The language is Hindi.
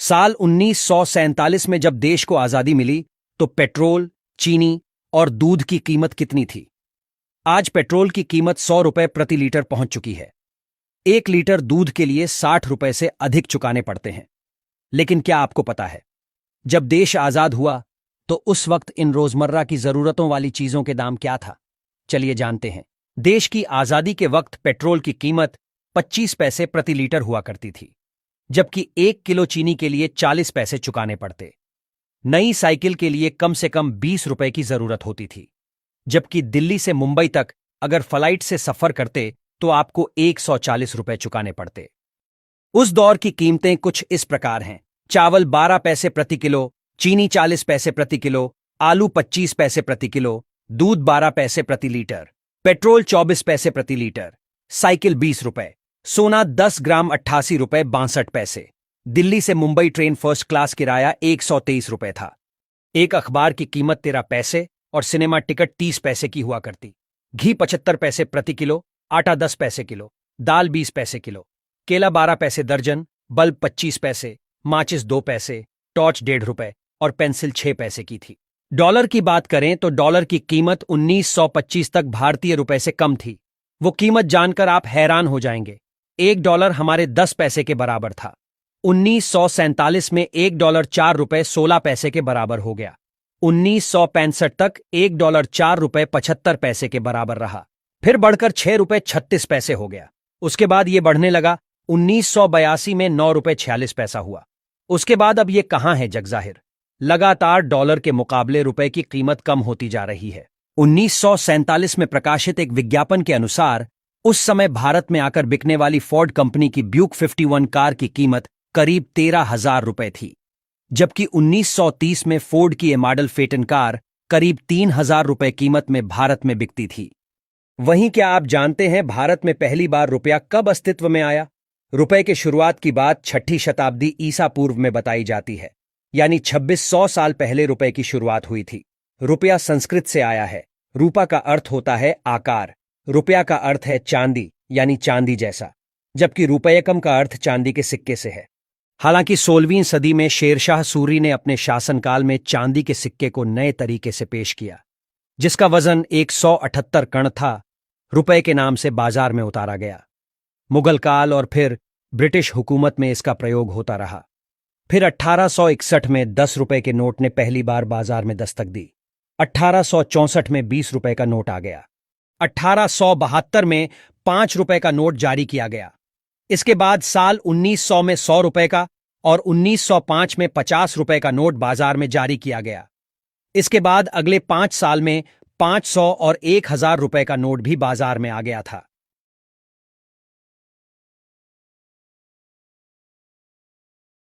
साल 1947 में जब देश को आजादी मिली तो पेट्रोल, चीनी और दूध की कीमत कितनी थी? आज पेट्रोल की कीमत 100 रुपए प्रति लीटर पहुंच चुकी है। 1 लीटर दूध के लिए 60 रुपए से अधिक चुकाने पड़ते हैं। लेकिन क्या आपको पता है, जब देश आजाद हुआ तो उस वक्त इन रोजमर्रा की जरूरतों वाली चीजों के दाम क्या था? चलिए जानते हैं। देश की आजादी के वक्त पेट्रोल की कीमत 25 पैसे प्रति लीटर हुआ करती थी, जबकि 1 किलो चीनी के लिए 40 पैसे चुकाने पड़ते। नई साइकिल के लिए कम से कम 20 रुपए की जरूरत होती थी, जबकि दिल्ली से मुंबई तक अगर फ्लाइट से सफर करते तो आपको 140 रुपए चुकाने पड़ते। उस दौर की कीमतें कुछ इस प्रकार हैं। चावल 12 पैसे प्रति किलो, चीनी 40 पैसे प्रति किलो, आलू 25 पैसे प्रति किलो, दूध 12 पैसे प्रति लीटर, पेट्रोल 24 पैसे प्रति लीटर, साइकिल 20 रुपए, सोना 10 ग्राम 88 रुपए 62 पैसे। दिल्ली से मुंबई ट्रेन फर्स्ट क्लास किराया 123 रुपए था। एक अखबार की कीमत 13 पैसे और सिनेमा टिकट 30 पैसे की हुआ करती। घी 75 पैसे प्रति किलो, आटा 10 पैसे किलो, दाल 20 पैसे किलो, केला 12 पैसे दर्जन, बल्ब 25 पैसे, माचिस 2 पैसे, टॉर्च 1.5 रुपए और पेंसिल 6 पैसे की थी। डॉलर की बात करें तो डॉलर की कीमत 1925 तक भारतीय रुपए से कम थी। वो कीमत जानकर आप हैरान हो जाएंगे। 1 डॉलर हमारे 10 पैसे के बराबर था। 1947 में 1 डॉलर 4 रुपए 16 पैसे के बराबर हो गया। 1965 तक 1 डॉलर 4 रुपए 75 पैसे के बराबर रहा, फिर बढ़कर 6 रुपए 36 पैसे हो गया। उसके बाद ये बढ़ने लगा। 1982 में 9 रुपए 46 पैसा हुआ। उसके बाद अब ये कहां है जगजाहिर। लगातार डॉलर के मुकाबले रुपए की कीमत कम होती जा रही है। 1947 में प्रकाशित एक विज्ञापन के अनुसार उस समय भारत में आकर बिकने वाली फोर्ड कंपनी की ब्यूक 51 कार की कीमत करीब 13,000 रुपए थी, जबकि 1930 में फोर्ड की ये मॉडल फेटन कार करीब 3,000 रुपए कीमत में भारत में बिकती थी। वहीं क्या आप जानते हैं भारत में पहली बार रुपया कब अस्तित्व में आया? रुपए के शुरुआत की बात 6ठी शताब्दी ईसा पूर्व में बताई जाती है, यानी 2600 साल पहले रुपए की शुरुआत हुई थी। रुपया संस्कृत से आया है। रूपा का अर्थ होता है आकार, रुपया का अर्थ है चांदी यानी चांदी जैसा, जबकि रुपयकम का अर्थ चांदी के सिक्के से है। हालांकि 16वीं सदी में शेरशाह सूरी ने अपने शासनकाल में चांदी के सिक्के को नए तरीके से पेश किया, जिसका वजन 178 कण था। रुपए के नाम से बाजार में उतारा गया। मुगल काल और फिर ब्रिटिश हुकूमत में इसका प्रयोग होता रहा। फिर 1861 में 10 रुपए के नोट ने पहली बार बाजार में दस्तक दी। 1864 में 20 रुपए का नोट आ गया। 1872 में 5 रुपए का नोट जारी किया गया। इसके बाद साल 1900 में 100 रुपए का और 1905 में 50 रुपए का नोट बाजार में जारी किया गया। इसके बाद अगले 5 साल में 500 और 1000 रुपए का नोट भी बाजार में आ गया था।